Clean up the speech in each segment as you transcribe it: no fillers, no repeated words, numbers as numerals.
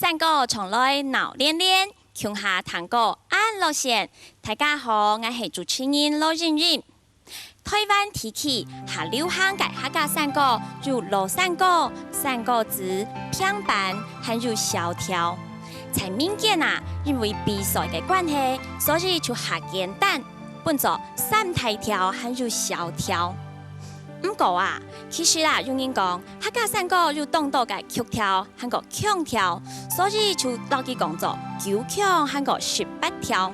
山歌從來鬧連連，瓊下彈歌安樂線。大家好，我係主持人羅欣欣。台灣地區下流行嘅客家山歌有羅山歌、山歌子、平板，還有小調。在民間啊，因為比賽嘅關係，所以就下簡單，變作三大調還有小調。唔過啊，其實啊，有人講客家山歌有當到嘅曲調和個腔調，所以就落去講做九腔和個18調。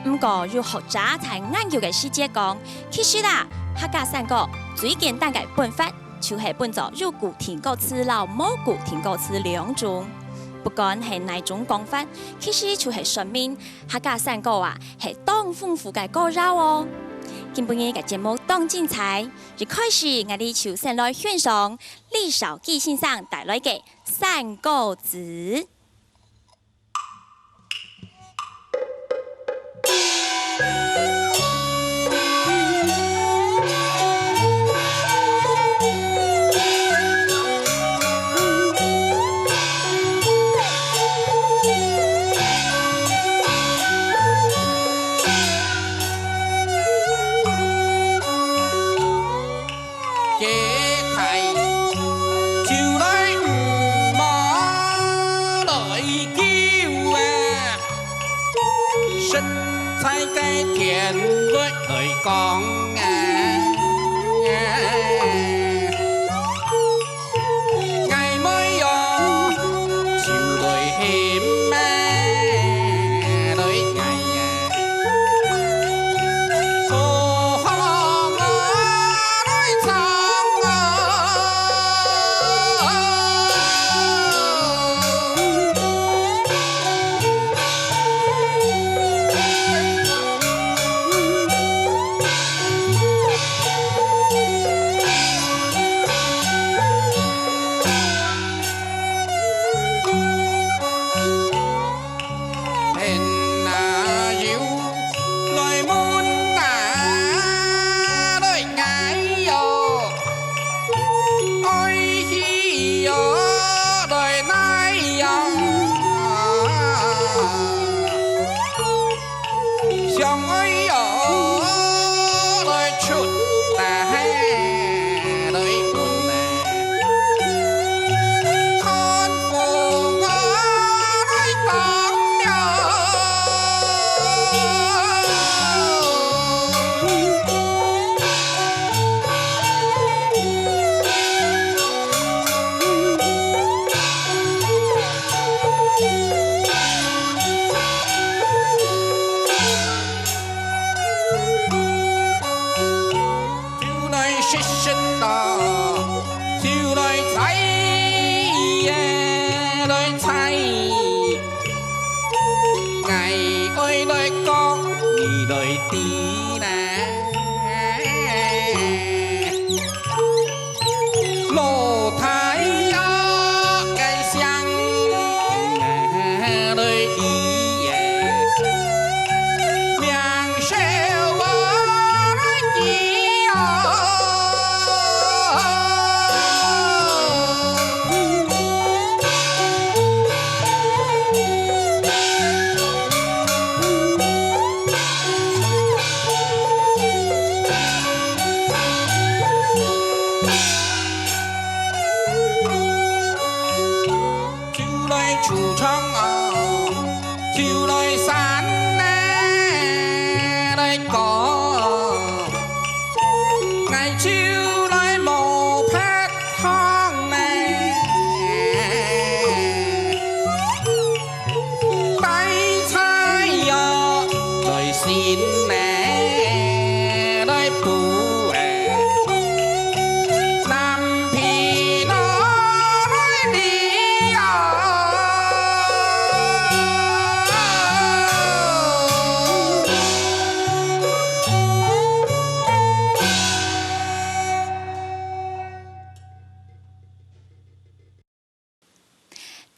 唔過有學者在研究嘅細節講，其實啊，客家山歌最簡單嘅辦法就係變作有固定歌詞和冇固定歌詞兩種。不管係哪種講法，其實就係說明客家山歌啊係當豐富嘅歌謠哦。今晡日嘅節目當精彩，一開始我哋就先來欣賞李紹基先生帶來嘅《山歌子》。講ngày mới vô chiều đôi hiểm đôi ngày khổ lo đôi sống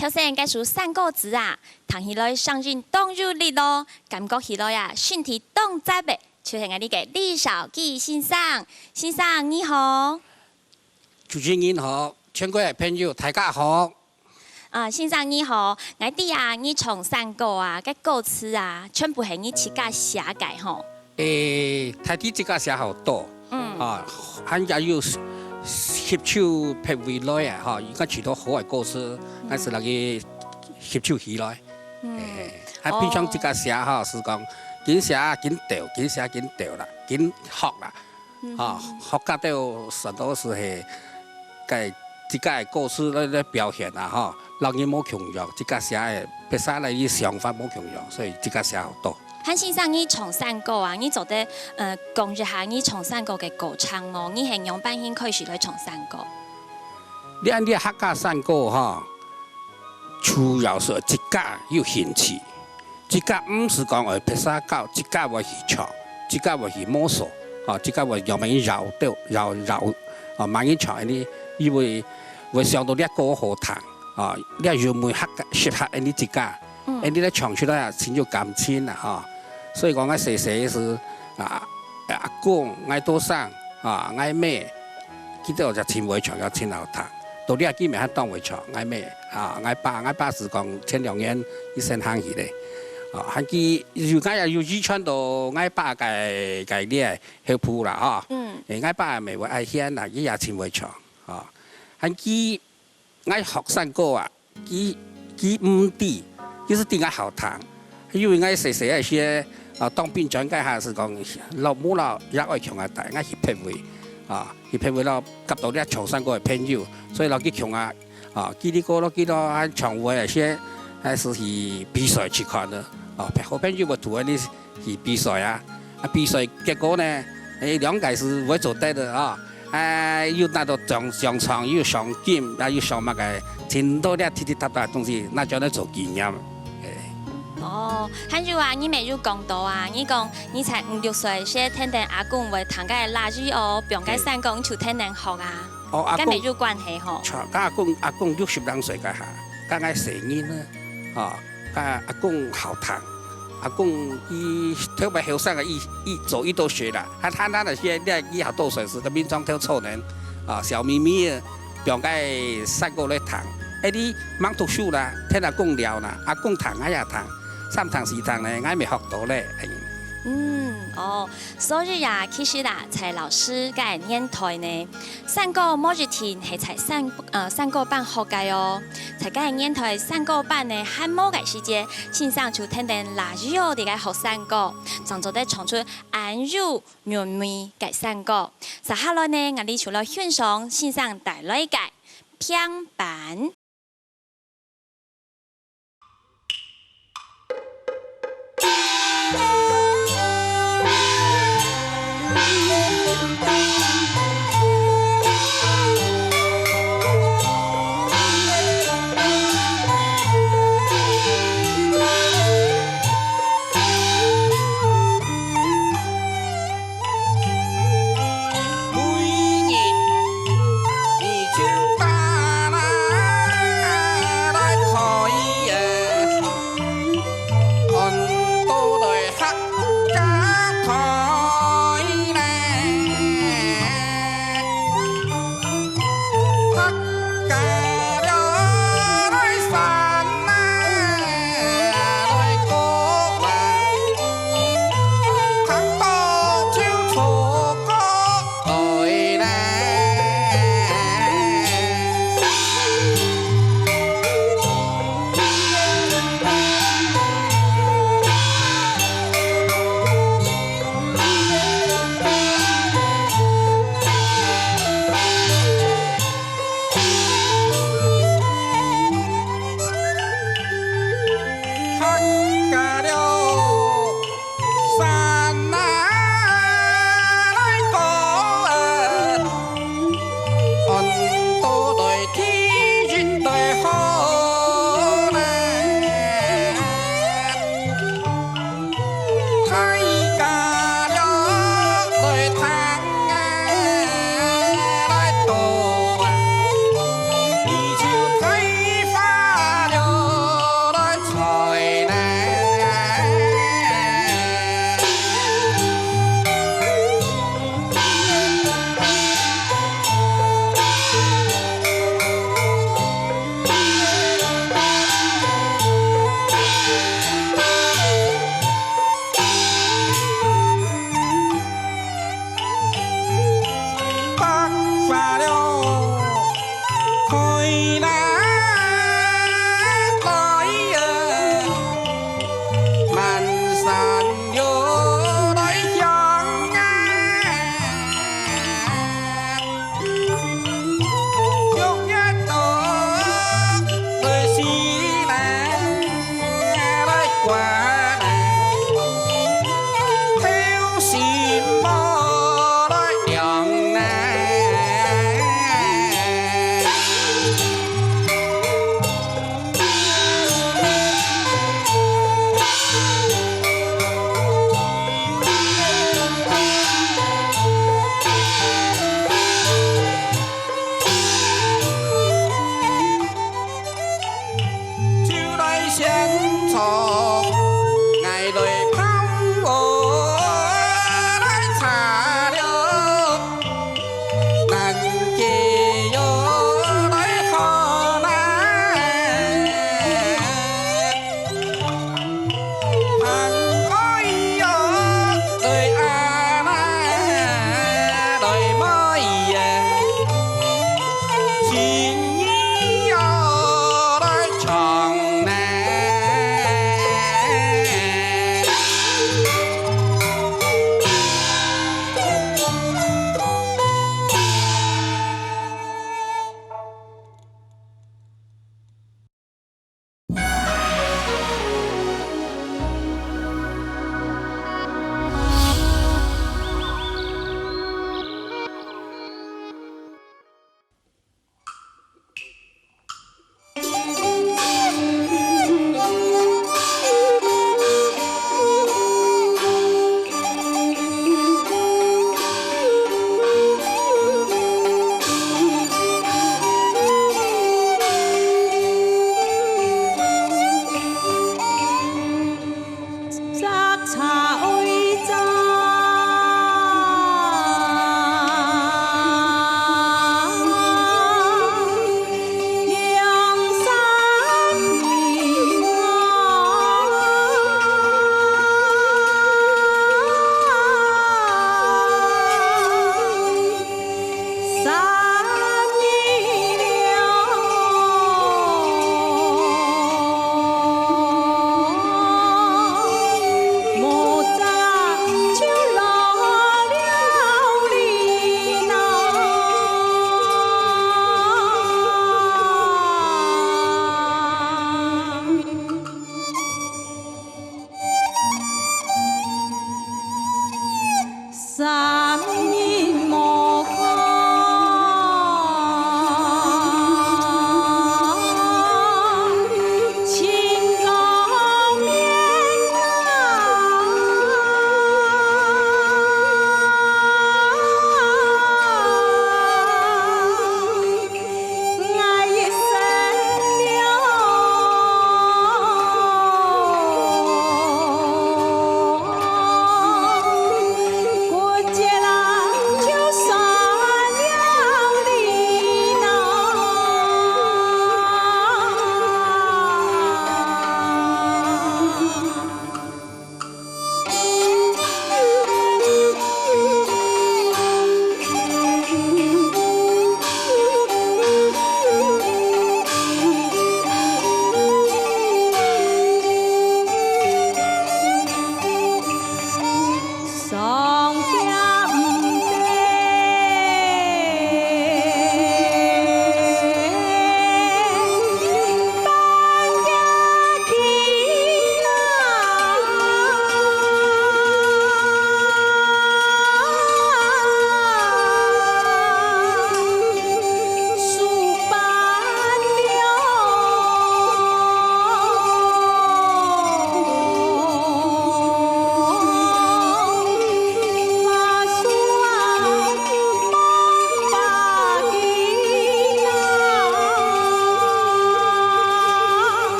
頭先介紹山歌子啊，聽起來聲音當有力咯，感覺起來啊，身體當在嘅，就係我哋嘅李紹基先生。先生你好，主持人好，全國嘅朋友大家好。先生你好，我哋啊，你從山歌啊，個歌詞啊，全部係你自家寫嘅吼。台啲自家寫好多，還有協唱配回來啊，而家除到好嘅歌詞，但是那個協唱起來，喺平常自家寫是講緊寫緊調，緊寫緊調啦，緊學啦，學家都很多是係嘅自家嘅歌詞來表現啊，讓人冇強弱，自家寫嘅別曬嚟啲想法冇強弱，所以自家寫好多。韓先生，你從山歌啊，你做得講一下你從山歌嘅歌唱哦，你係用半興開始來從山歌。你按啲客家山歌主要是自家有興趣，自家唔是講會拍沙教，自家會去唱，自家會去摸索，自家會慢慢繞，慢慢唱啲，因為會上到呢一個好彈，呢一樣會適合啲自家，啲咧唱出來先有感情啊，所以講我細是阿公愛多生愛妹，記得我就前會唱又前後彈。到呢幾年喺當會唱，嗌咩嗌爸是講前2年醫生行起嚟，喺佢如家又要遺傳到嗌爸嘅啲係譜啦，嗌爸咪會愛聽啦，佢也前會唱，喺佢嗌學生歌啊，佢唔啲，就是點解好彈，因為嗌細嗰些當兵長嗰下是講老母啦，也愛唱下大，嗌協配會。佢譬如咯，夾到啲長山歌嘅朋友，所以攞啲強記啲歌咯，記到喺場會些，係是去比賽去看的，好朋友會同嗰啲去比賽啊，比賽結果呢，2屆是會做得的又拿到獎狀，又上金，又上乜嘅，挺多啲踢踢踏踏嘅東西，那叫你做紀念。韓如啊，你未有講到啊，你講你才5、6歲，先聽聽阿公為彈嘅垃圾哦，不用解山歌，你就聽人學啊，跟未有關係吼。阿公60歲嘅下，跟我成年啦，跟阿公好彈，阿公特別後生嘅，走一都學啦，他那些你好多歲時個民眾跳錯人，小咪咪啊，不用解山歌來彈，啲忙讀書啦，聽阿公聊啦，阿公彈我也彈。3堂4堂呢，我未學到咧。所以呀，其實啦，蔡老師嘅年代呢，山歌每日天係才山歌班學嘅哦。在嘅年代，山歌班呢，還冇嘅時間，線上就聽聽垃圾哦，哋嘅學山歌，仲做得唱出安如軟妹嘅山歌。接下來呢，我哋除了欣賞線上帶來嘅平板。客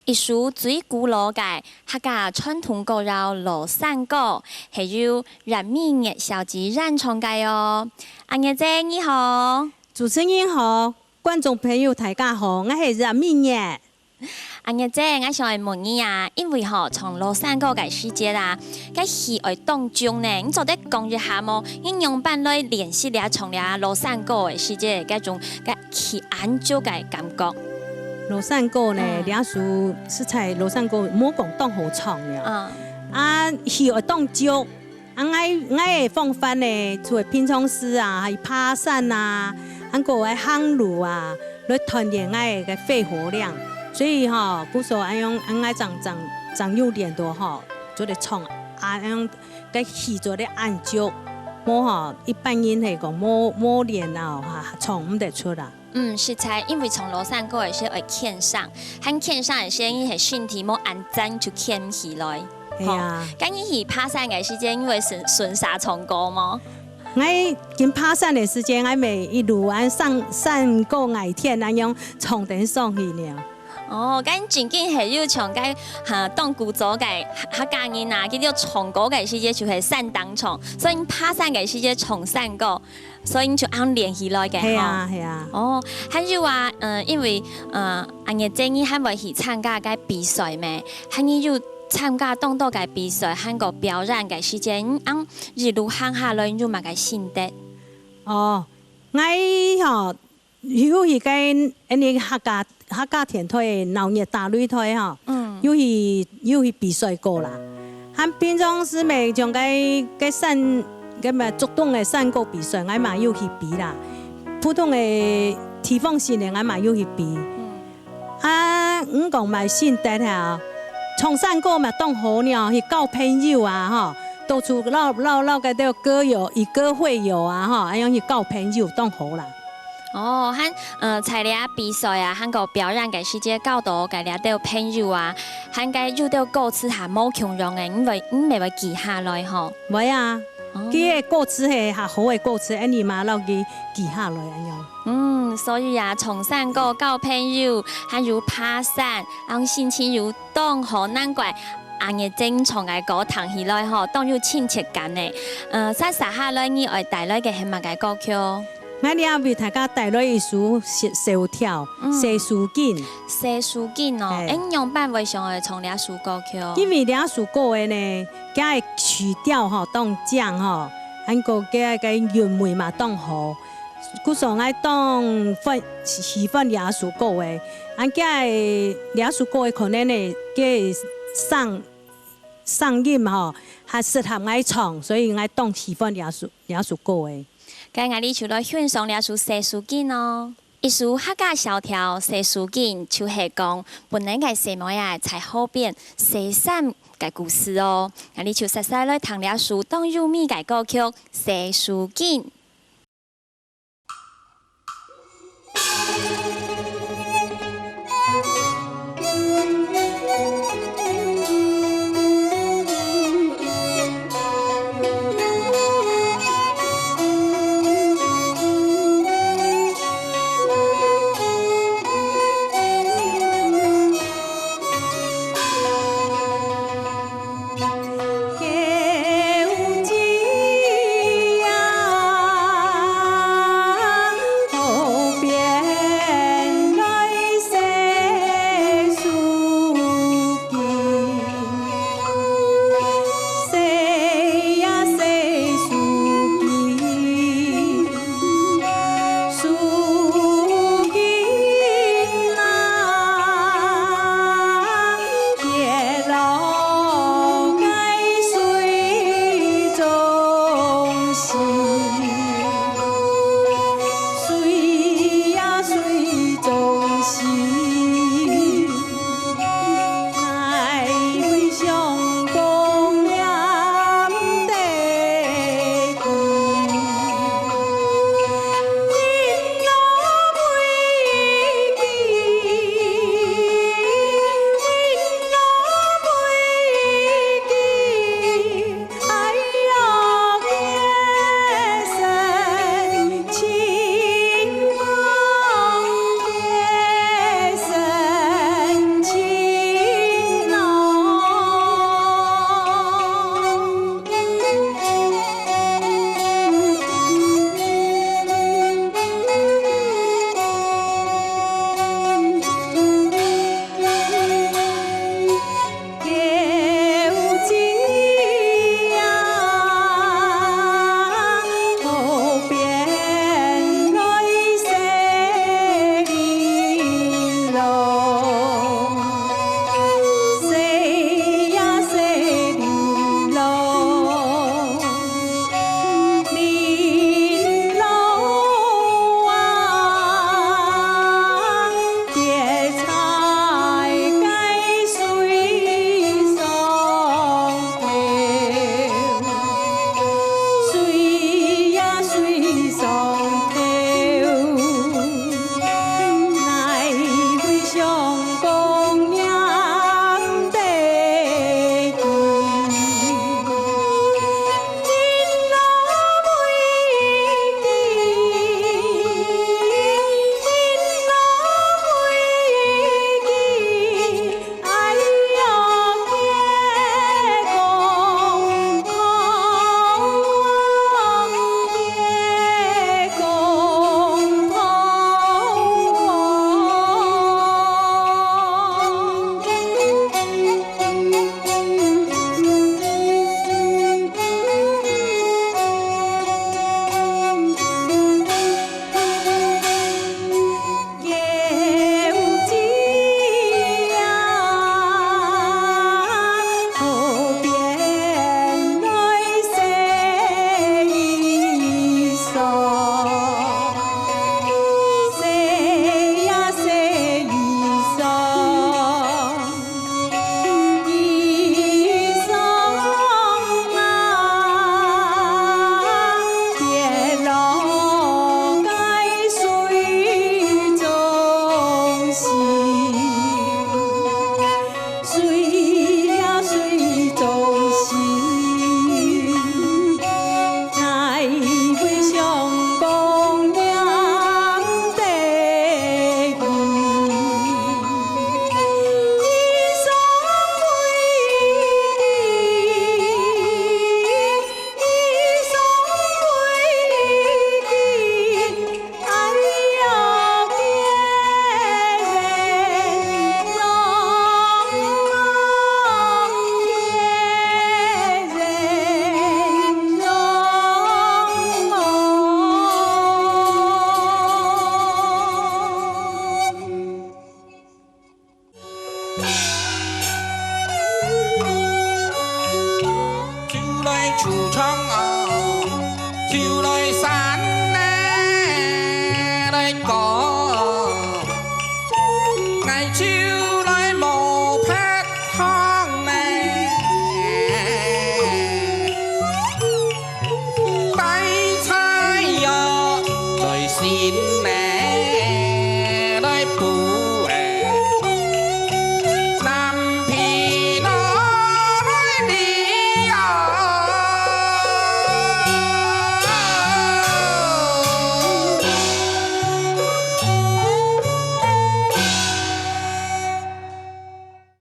一首最古老嘅客家傳統歌謠羅山歌，係由冉明月小姐演唱嘅哦。阿月姐你好，主持人好，觀眾朋友大家好，我係冉明月。阿月姐，我想問你啊，因為從羅山歌嘅時節啦，嘅戲愛當中呢，你做得講一下麼？應用版來練習了從了羅山歌嘅時節嘅種嘅去研究嘅感覺。羅山歌呢，倆屬是在羅山歌冇講當好唱了。戲愛當招，我嘅方法呢，除咗拼唱詩啊，係爬山啊，還個係行路啊，來鍛鍊我嘅肺活量。所以古時候我用長有練到做嚟唱，用嘅戲做嚟研究，冇一般人係講冇練啊，唱唔得出啦。是在，因為從羅山歌係些會獻上，和獻上係些因係身體冇安靜就獻起來。係啊，咁你去爬山嘅時間，因為順沙唱歌嗎？我跟爬山嘅時間，我咪一路上過崖天，樣唱得上去了。哦，咁最近係要唱嘅當古早嘅客家人啊，叫做唱歌嘅時間就係山當唱，所以爬山嘅時間唱山歌，所以就啱練起來嘅。係啊，係啊。哦，還有話因為阿月姐你係咪去參加嘅比賽咩？係你要參加當多嘅比賽，韓國表演嘅時間，一路行下來，你有乜嘅心得？哦，我有去跟啲客家田隊、鬧熱大擂台有去比賽過啦。喺平常時咪像個山咁咪竹東嘅山歌比賽，我嘛有去比啦。普通嘅地方性嘅我嘛有去比。我講埋心得嚇，唱山歌嘛當好了，去交朋友啊到處撈嘅啲歌友、以歌會友啊咁樣去交朋友當好啦。哦，和參加比賽啊，韓國表演嘅時節交到嘅啲啲朋友啊，韓國遇到歌詞係冇強用嘅，因為唔係會記下來嗬。唔啊，佢嘅歌詞係好嘅歌詞，你嘛撈佢記下來咁樣。所以啊，從山歌交朋友，還有爬山，讓心情有當好，難怪阿月正唱嘅歌彈起來當有親切感呢。在撒下來你愛帶來嘅係乜嘅歌曲？我哋為大家帶來一首小調《細樹根》。細樹根哦，應用版為上會唱兩首歌曲。因為兩首歌嘅呢，佢嘅曲調當正韓國嘅韻味嘛當好。故所我當喜歡兩首歌嘅，佢兩首歌嘅可能呢，佢聲音係適合我唱，所以我當喜歡兩首歌嘅。今日你就來欣賞兩首細樹根哦，一首客家小調細樹根，就係講本來嘅細妹啊，在後邊細山嘅故事哦。咁你就實際來彈兩首當優美嘅歌曲細樹根。